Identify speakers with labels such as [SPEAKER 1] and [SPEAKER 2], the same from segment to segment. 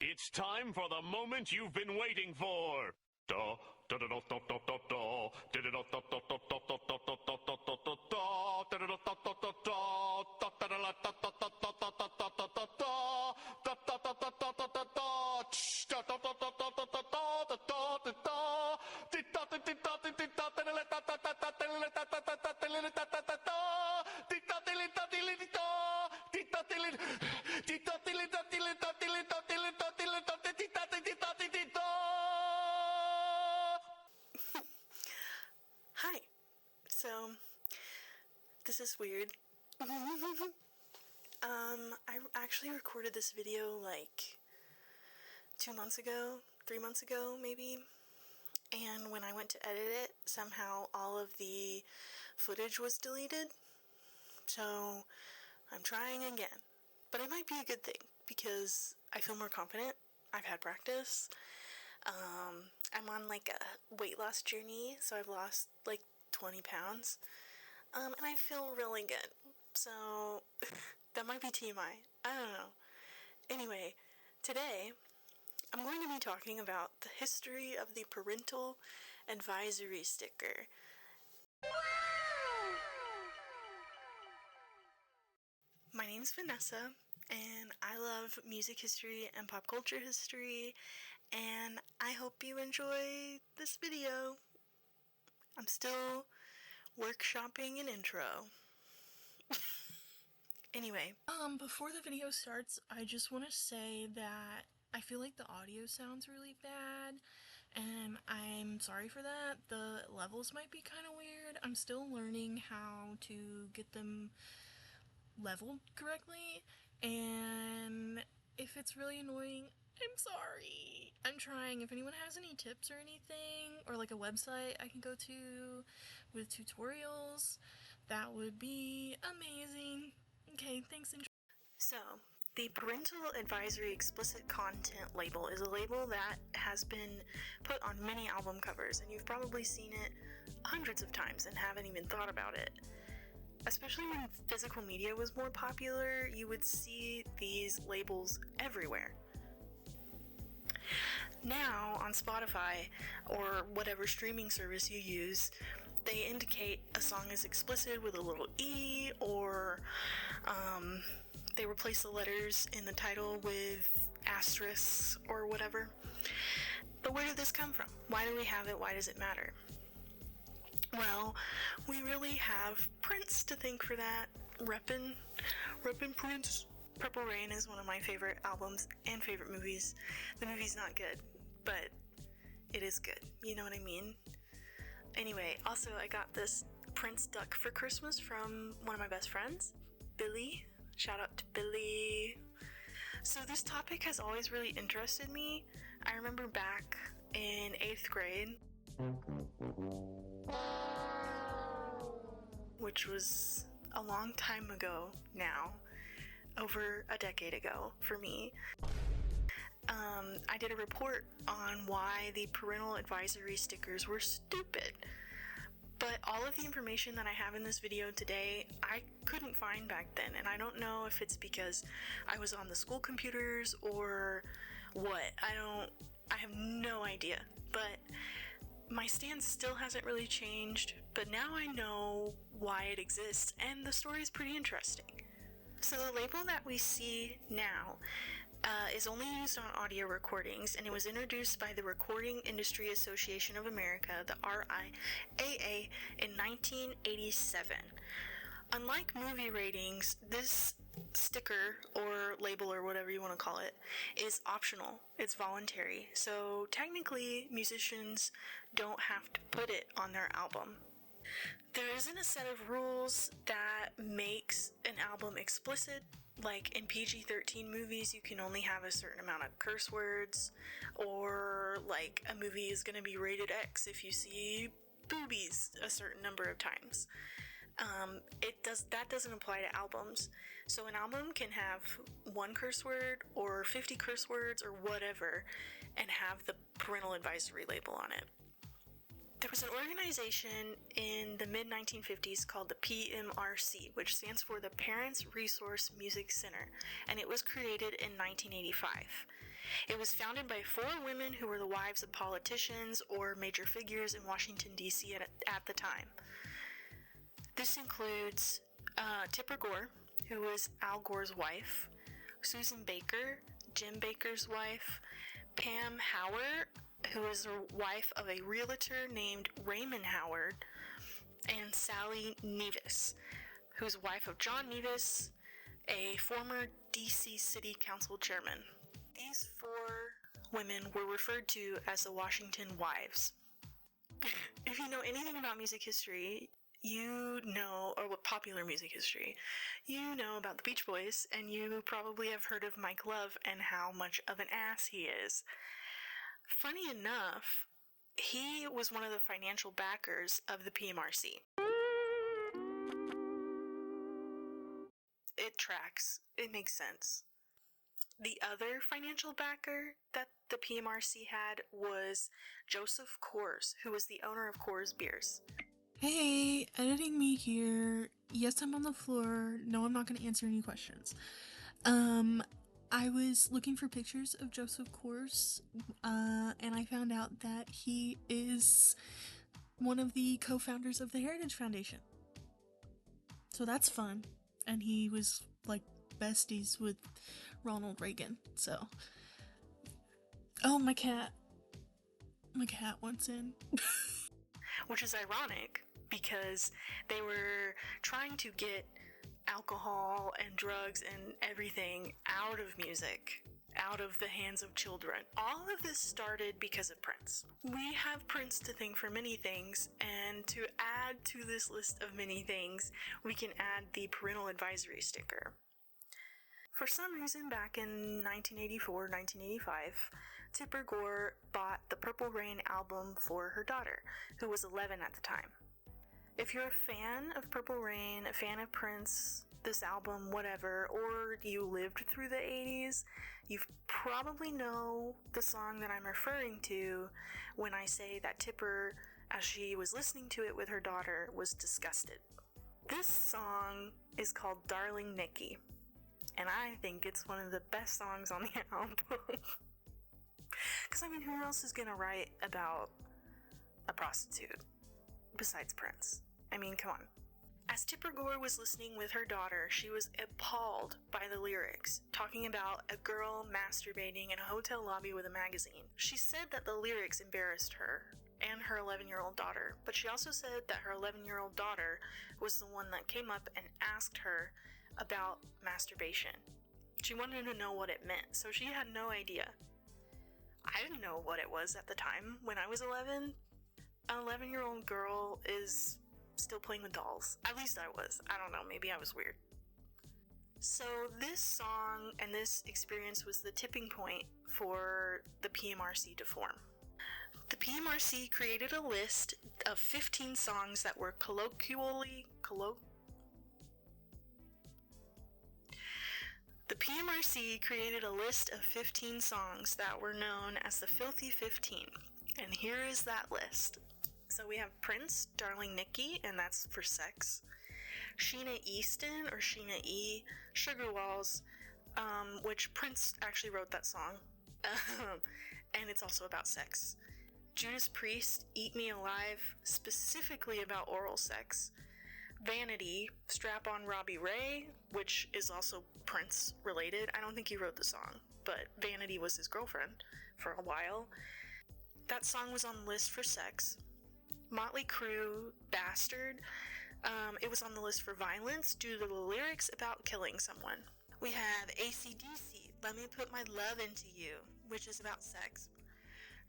[SPEAKER 1] It's time for the moment you've been waiting for.
[SPEAKER 2] Hi. So, this is weird. I actually recorded this video like 2 months ago, 3 months ago maybe, and when I went to edit it, somehow all of the footage was deleted, so I'm trying again. But it might be a good thing, because I feel more confident, I've had practice, I'm on like a weight loss journey, so I've lost like 20 pounds, and I feel really good, so that might be TMI, I don't know. Anyway, today, I'm going to be talking about the history of the parental advisory sticker. My name's Vanessa, and I love music history and pop culture history, and I hope you enjoy this video. I'm still workshopping an intro. Anyway, before the video starts, I just want to say that I feel like the audio sounds really bad, and I'm sorry for that. The levels might be kind of weird. I'm still learning how to get them leveled correctly, and if it's really annoying, I'm sorry. I'm trying. If anyone has any tips or anything, or like a website I can go to with tutorials, that would be amazing. Okay, thanks. So, the Parental Advisory Explicit Content label is a label that has been put on many album covers, and you've probably seen it hundreds of times and haven't even thought about it. Especially when physical media was more popular, you would see these labels everywhere. Now, on Spotify, or whatever streaming service you use, they indicate a song is explicit with a little E, or they replace the letters in the title with asterisks or whatever. But where did this come from? Why do we have it? Why does it matter? Well, we really have Prince to thank for that. Reppin' Prince. Purple Rain is one of my favorite albums and favorite movies. The movie's not good, but it is good. You know what I mean? Anyway, also I got this Prince duck for Christmas from one of my best friends, Billy. Shout out to Billy. So this topic has always really interested me. I remember back in 8th grade, which was a long time ago now, over a decade ago for me. I did a report on why the parental advisory stickers were stupid. But all of the information that I have in this video today, I couldn't find back then, and I don't know if it's because I was on the school computers or what. I have no idea, but my stance still hasn't really changed, but now I know why it exists, and the story is pretty interesting. So the label that we see now is only used on audio recordings, and it was introduced by the Recording Industry Association of America, the RIAA, in 1987. Unlike movie ratings, this sticker or label or whatever you want to call it is optional. It's voluntary. So technically, musicians don't have to put it on their album. There isn't a set of rules that makes an album explicit. Like in PG-13 movies, you can only have a certain amount of curse words, or like a movie is going to be rated X if you see boobies a certain number of times. That doesn't apply to albums. So an album can have one curse word or 50 curse words or whatever and have the parental advisory label on it. There was an organization in the mid-1950s called the PMRC, which stands for the Parents Resource Music Center, and it was created in 1985. It was founded by 4 women who were the wives of politicians or major figures in Washington, D.C. at the time. This includes Tipper Gore, who was Al Gore's wife, Susan Baker, Jim Baker's wife, Pam Howard, who was the wife of a realtor named Raymond Howard, and Sally Nevis, who's wife of John Nevis, a former D.C. City Council chairman. These 4 women were referred to as the Washington Wives. If you know anything about music history, you know, or what popular music history, you know about the Beach Boys, and you probably have heard of Mike Love and how much of an ass he is. Funny enough, he was one of the financial backers of the PMRC. It tracks. It makes sense. The other financial backer that the PMRC had was Joseph Coors, who was the owner of Coors Beers.
[SPEAKER 3] Hey, editing me here. Yes, I'm on the floor. No, I'm not going to answer any questions. I was looking for pictures of Joseph Coors, and I found out that he is one of the co-founders of the Heritage Foundation. So that's fun. And he was, like, besties with Ronald Reagan, so. Oh, my cat. My cat wants in.
[SPEAKER 2] Which is ironic, because they were trying to get alcohol and drugs and everything out of music, out of the hands of children. All of this started because of Prince. We have Prince to thank for many things, and to add to this list of many things, we can add the parental advisory sticker. For some reason, back in 1984, 1985, Tipper Gore bought the Purple Rain album for her daughter, who was 11 at the time. If you're a fan of Purple Rain, a fan of Prince, this album, whatever, or you lived through the 80s, you probably know the song that I'm referring to when I say that Tipper, as she was listening to it with her daughter, was disgusted. This song is called Darling Nikki, and I think it's one of the best songs on the album. Because, I mean, who else is gonna write about a prostitute besides Prince? I mean, come on. As Tipper Gore was listening with her daughter, she was appalled by the lyrics, talking about a girl masturbating in a hotel lobby with a magazine. She said that the lyrics embarrassed her and her 11-year-old daughter, but she also said that her 11-year-old daughter was the one that came up and asked her about masturbation. She wanted to know what it meant, so she had no idea. I didn't know what it was at the time. When I was 11, an 11-year-old girl is still playing with dolls. At least I was. I don't know, maybe I was weird. So this song and this experience was the tipping point for the PMRC to form. The PMRC created a list of 15 songs that were The PMRC created a list of 15 songs that were known as the Filthy 15, and here is that list. So we have Prince, Darling Nikki, and that's for sex. Sheena Easton, or Sheena E, Sugar Walls, which Prince actually wrote that song, and it's also about sex. Judas Priest, Eat Me Alive, specifically about oral sex. Vanity, Strap On Robbie Ray, which is also Prince related. I don't think he wrote the song, but Vanity was his girlfriend for a while. That song was on the list for sex. Motley Crue, Bastard, it was on the list for violence due to the lyrics about killing someone. We have AC/DC, Let Me Put My Love Into You, which is about sex.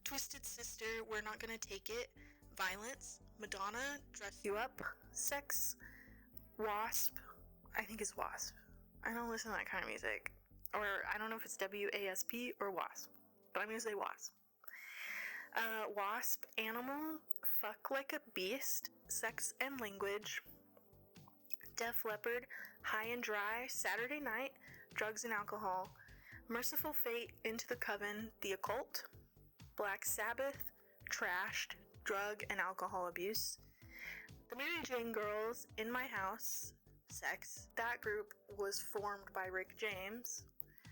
[SPEAKER 2] Twisted Sister, We're Not Gonna Take It, violence. Madonna, Dress You Up, sex. Wasp, I think it's Wasp. I don't listen to that kind of music. Or I don't know if it's WASP or Wasp, but I'm gonna say Wasp. Wasp, Animal, Fuck Like a Beast, Sex and Language. Def Leppard, High and Dry, Saturday Night, Drugs and Alcohol. Merciful Fate, Into the Coven, The Occult. Black Sabbath, Trashed, Drug and Alcohol Abuse. The Mary Jane Girls, In My House, Sex. That group was formed by Rick James,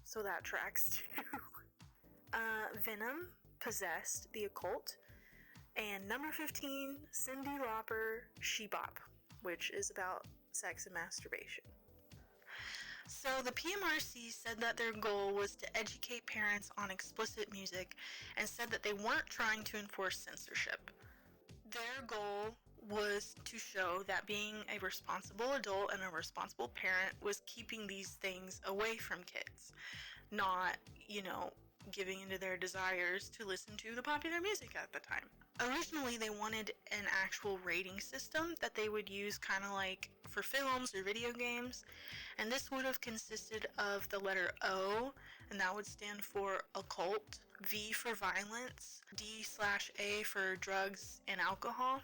[SPEAKER 2] so that tracks too. Venom, Possessed, The Occult. And number 15, Cyndi Lauper, She Bop, which is about sex and masturbation. So the PMRC said that their goal was to educate parents on explicit music and said that they weren't trying to enforce censorship. Their goal was to show that being a responsible adult and a responsible parent was keeping these things away from kids, not, giving into their desires to listen to the popular music at the time. Originally, they wanted an actual rating system that they would use kind of like for films or video games, and this would have consisted of the letter O, and that would stand for occult, V for violence, D/A for drugs and alcohol,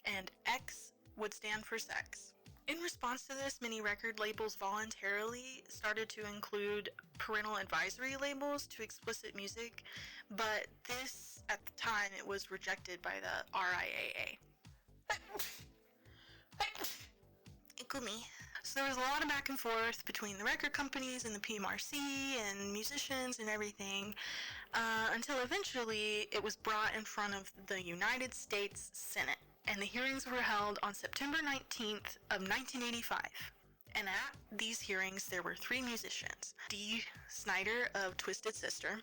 [SPEAKER 2] and X would stand for sex. In response to this, many record labels voluntarily started to include parental advisory labels to explicit music, but this, at the time, it was rejected by the RIAA. Ikumi. So there was a lot of back and forth between the record companies and the PMRC and musicians and everything, until eventually it was brought in front of the United States Senate, and the hearings were held on September 19th of 1985. And at these hearings, there were 3 musicians. Dee Snider of Twisted Sister.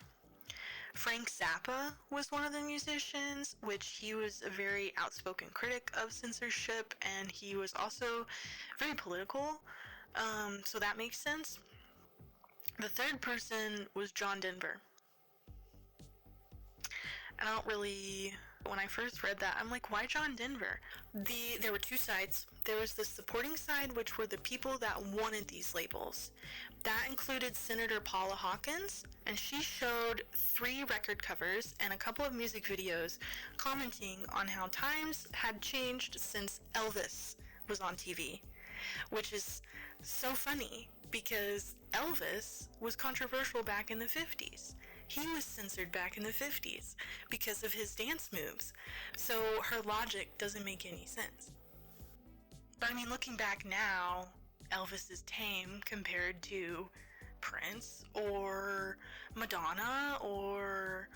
[SPEAKER 2] Frank Zappa was one of the musicians, which he was a very outspoken critic of censorship, and he was also very political, so that makes sense. The third person was John Denver. I don't really... When I first read that, I'm like, why John Denver? There were 2 sides. There was the supporting side, which were the people that wanted these labels. That included Senator Paula Hawkins, and she showed 3 record covers and a couple of music videos commenting on how times had changed since Elvis was on TV, which is so funny because Elvis was controversial back in the 50s. He was censored back in the 50s because of his dance moves, so her logic doesn't make any sense. But I mean, looking back now, Elvis is tame compared to Prince or Madonna or,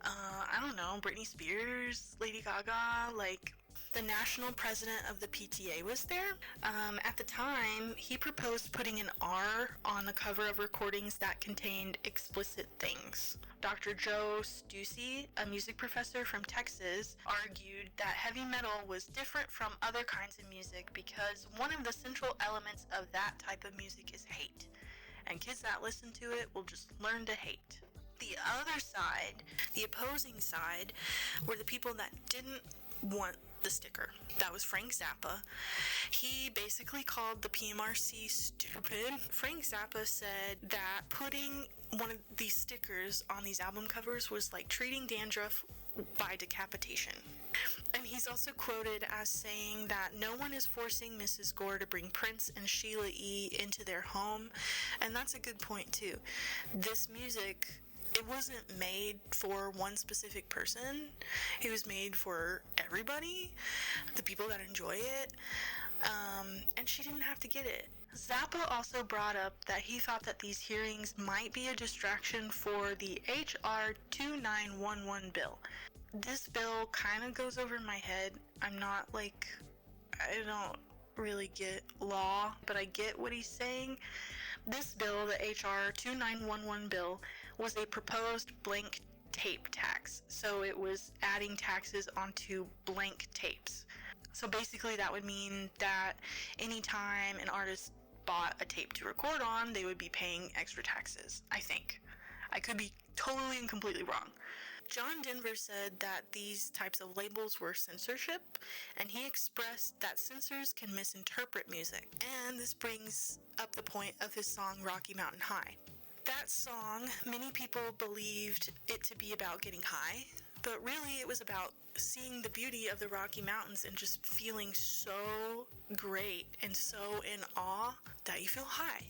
[SPEAKER 2] I don't know, Britney Spears, Lady Gaga. Like, the national president of the PTA was there. At the time, he proposed putting an R on the cover of recordings that contained explicit things. Dr. Joe Stussy, a music professor from Texas, argued that heavy metal was different from other kinds of music because one of the central elements of that type of music is hate, and kids that listen to it will just learn to hate. The other side, the opposing side, were the people that didn't want the sticker. That was Frank Zappa. He basically called the PMRC stupid. Frank Zappa said that putting one of these stickers on these album covers was like treating dandruff by decapitation. And he's also quoted as saying that no one is forcing Mrs. Gore to bring Prince and Sheila E. into their home, and that's a good point too. This music, it wasn't made for one specific person. It was made for everybody, the people that enjoy it, and she didn't have to get it. Zappa also brought up that he thought that these hearings might be a distraction for the H.R. 2911 bill. This bill kind of goes over my head. I don't really get law, but I get what he's saying. This bill, the H.R. 2911 bill, was a proposed blank tape tax. So it was adding taxes onto blank tapes. So basically that would mean that anytime an artist bought a tape to record on, they would be paying extra taxes, I think. I could be totally and completely wrong. John Denver said that these types of labels were censorship, and he expressed that censors can misinterpret music. And this brings up the point of his song Rocky Mountain High. That song, many people believed it to be about getting high, but really it was about seeing the beauty of the Rocky Mountains and just feeling so great and so in awe that you feel high,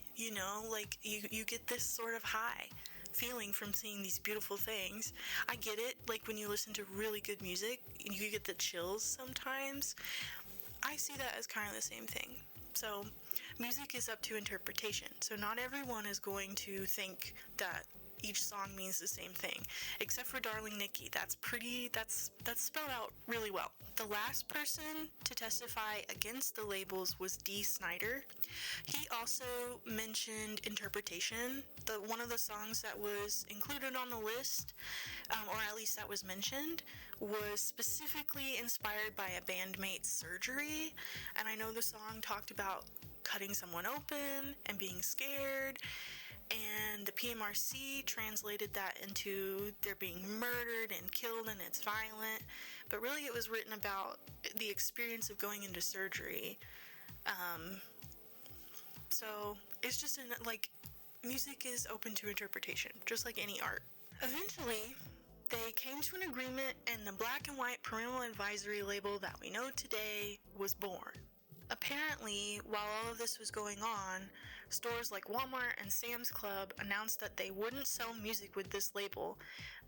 [SPEAKER 2] like you get this sort of high feeling from seeing these beautiful things. I get it, like when you listen to really good music, you get the chills sometimes. I see that as kind of the same thing. So music is up to interpretation. So not everyone is going to think that each song means the same thing, except for Darling Nikki. That's spelled out really well. The last person to testify against the labels was Dee Snider. He also mentioned interpretation. One of the songs that was included on the list, or at least that was mentioned, was specifically inspired by a bandmate's surgery. And I know the song talked about cutting someone open and being scared, and the PMRC translated that into they're being murdered and killed and it's violent, but really it was written about the experience of going into surgery. So it's just music is open to interpretation, just like any art. Eventually, they came to an agreement, and the black and white parental advisory label that we know today was born. Apparently, while all of this was going on, stores like Walmart and Sam's Club announced that they wouldn't sell music with this label,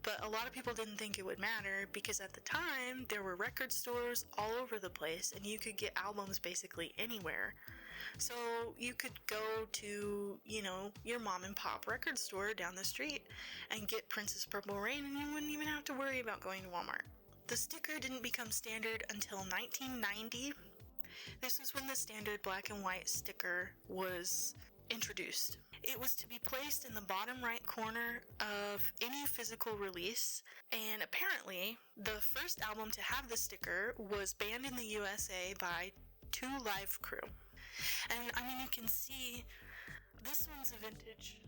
[SPEAKER 2] but a lot of people didn't think it would matter because at the time, there were record stores all over the place and you could get albums basically anywhere. So you could go to, your mom and pop record store down the street and get Prince's Purple Rain, and you wouldn't even have to worry about going to Walmart. The sticker didn't become standard until 1990. This was when the standard black and white sticker was introduced. It was to be placed in the bottom right corner of any physical release, and apparently the first album to have the sticker was banned in the USA by Two Live Crew. And you can see this one's a vintage.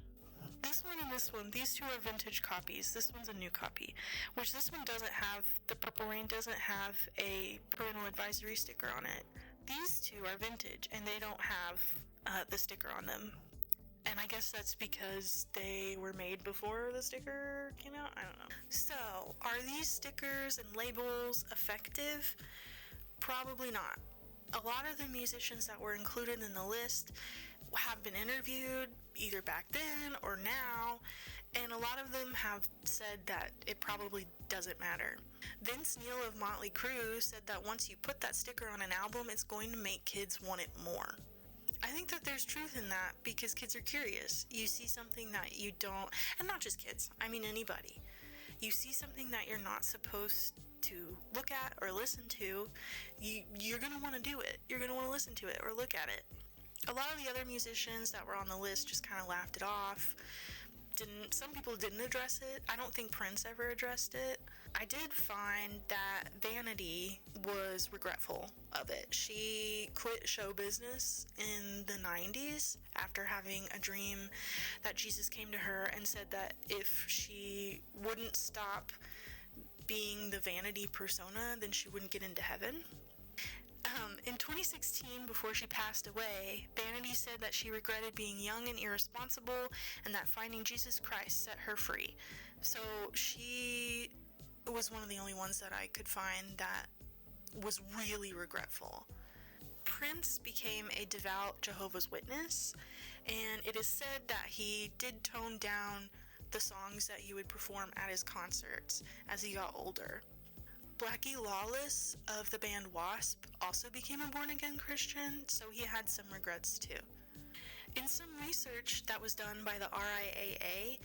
[SPEAKER 2] This one and this one, these two are vintage copies. This one's a new copy, which this one doesn't have, the Purple Rain doesn't have a parental advisory sticker on it. These two are vintage, and they don't have the sticker on them. And I guess that's because they were made before the sticker came out? I don't know. So, are these stickers and labels effective? Probably not. A lot of the musicians that were included in the list have been interviewed either back then or now, and a lot of them have said that it probably doesn't matter. Vince Neil of Motley Crue said that once you put that sticker on an album, it's going to make kids want it more. I think that there's truth in that because kids are curious. You see something that you don't, and not just kids, anybody. You see something that you're not supposed to look at or listen to, you're going to want to do it. You're going to want to listen to it or look at it. A lot of the other musicians that were on the list just kind of laughed it off. Some people didn't address it. I don't think Prince ever addressed it. I did find that Vanity was regretful of it. She quit show business in the 90s after having a dream that Jesus came to her and said that if she wouldn't stop being the Vanity persona, then she wouldn't get into heaven. In 2016, before she passed away, Vanity said that she regretted being young and irresponsible and that finding Jesus Christ set her free. So she was one of the only ones that I could find that was really regretful. Prince became a devout Jehovah's Witness, and it is said that he did tone down the songs that he would perform at his concerts as he got older. Blackie Lawless of the band Wasp also became a born-again Christian, so he had some regrets too. In some research that was done by the RIAA,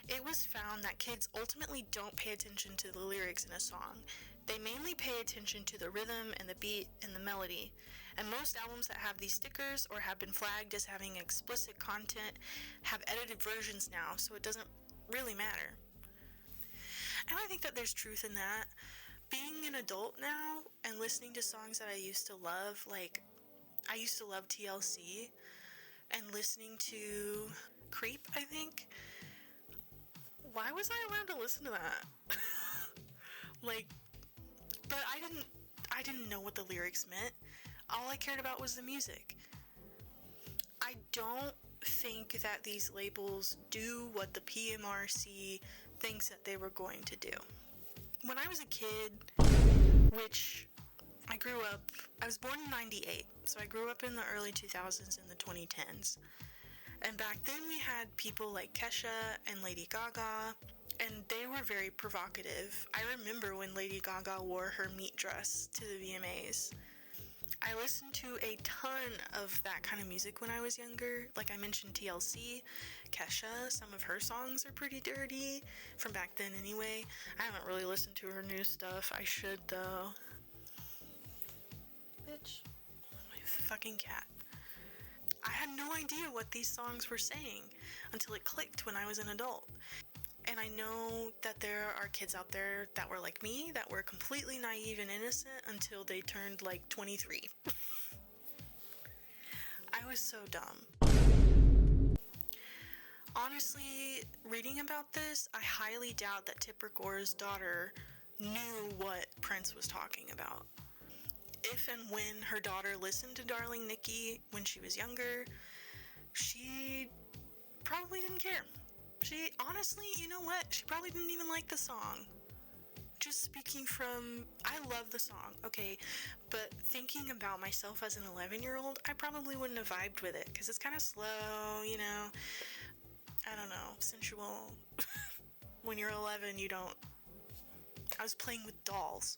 [SPEAKER 2] it was found that kids ultimately don't pay attention to the lyrics in a song. They mainly pay attention to the rhythm and the beat and the melody. And most albums that have these stickers or have been flagged as having explicit content have edited versions now, so it doesn't really matter. And I think that there's truth in that. Being an adult now and listening to songs that I used to love, like I used to love TLC, and listening to Creep, I think. Why was I allowed to listen to that? But I didn't know what the lyrics meant. All I cared about was the music. I don't think that these labels do what the PMRC thinks that they were going to do. When I was a kid, which I was born in 98, so I grew up in the early 2000s and the 2010s. And back then we had people like Kesha and Lady Gaga, and they were very provocative. I remember when Lady Gaga wore her meat dress to the VMAs. I listened to a ton of that kind of music when I was younger. Like I mentioned TLC, Kesha, some of her songs are pretty dirty, from back then anyway. I haven't really listened to her new stuff. I should though. Bitch. My fucking cat. I had no idea what these songs were saying until it clicked when I was an adult. And I know that there are kids out there that were like me, that were completely naive and innocent until they turned like 23. I was so dumb. Honestly, reading about this, I highly doubt that Tipper Gore's daughter knew what Prince was talking about. If and when her daughter listened to Darling Nikki when she was younger, she probably didn't care. She, honestly, you know what? She probably didn't even like the song. Just speaking from, I love the song, okay, but thinking about myself as an 11-year-old, I probably wouldn't have vibed with it, because it's kind of slow, you know, I don't know, sensual. When you're 11, you don't, I was playing with dolls.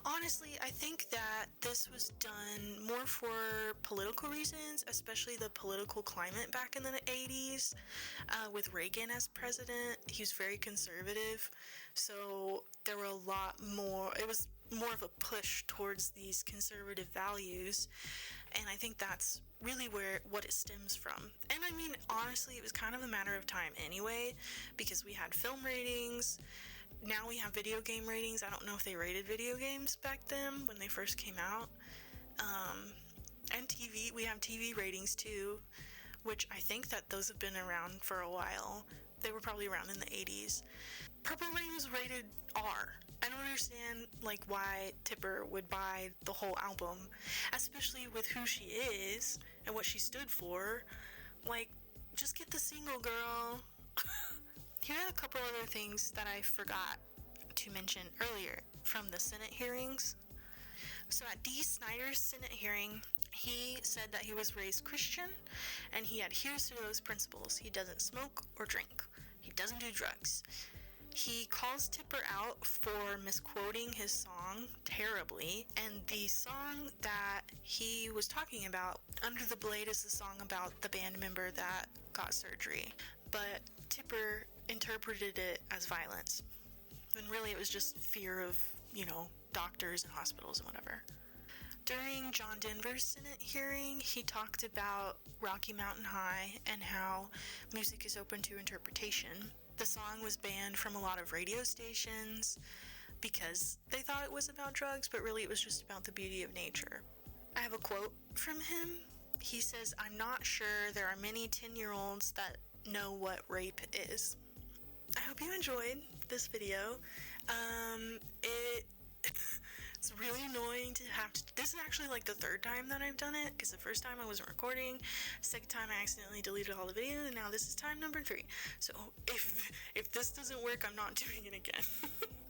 [SPEAKER 2] Honestly, I think that this was done more for political reasons, especially the political climate back in the 80s, with Reagan as president. He was very conservative, so there were a lot more, it was more of a push towards these conservative values, and I think that's really what it stems from. And I mean, honestly, it was kind of a matter of time anyway, because we had film ratings. Now we have video game ratings. I don't know if they rated video games back then when they first came out. And TV, we have TV ratings too, which I think that those have been around for a while. They were probably around in the 80s. Purple Rain was rated R. I don't understand, like, why Tipper would buy the whole album, especially with who she is and what she stood for. Like, just get the single, girl. Here are a couple other things that I forgot to mention earlier from the Senate hearings. So at Dee Snider's Senate hearing, he said that he was raised Christian and he adheres to those principles. He doesn't smoke or drink. He doesn't do drugs. He calls Tipper out for misquoting his song terribly, and the song that he was talking about, Under the Blade, is the song about the band member that got surgery. But Tipper interpreted it as violence, when really it was just fear of, you know, doctors and hospitals and whatever. During John Denver's Senate hearing, he talked about Rocky Mountain High and how music is open to interpretation. The song was banned from a lot of radio stations because they thought it was about drugs, but really it was just about the beauty of nature. I have a quote from him. He says, "I'm not sure there are many 10-year-olds that know what rape is." I hope you enjoyed this video. It's really annoying to have to, this is actually like the third time that I've done it, because the first time I wasn't recording, second time I accidentally deleted all the videos, and now this is time number 3. So if this doesn't work, I'm not doing it again.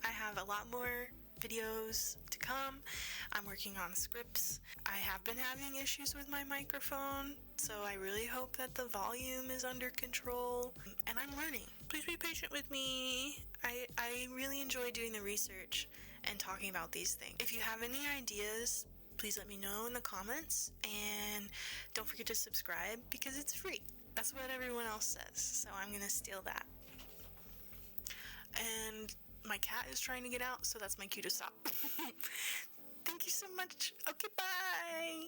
[SPEAKER 2] I have a lot more videos to come. I'm working on scripts. I have been having issues with my microphone, so I really hope that the volume is under control, and I'm learning. Please be patient with me. I really enjoy doing the research and talking about these things. If you have any ideas, please let me know in the comments, and don't forget to subscribe because it's free. That's what everyone else says, so I'm gonna steal that. And my cat is trying to get out, so that's my cue to stop. Thank you so much. Okay, bye.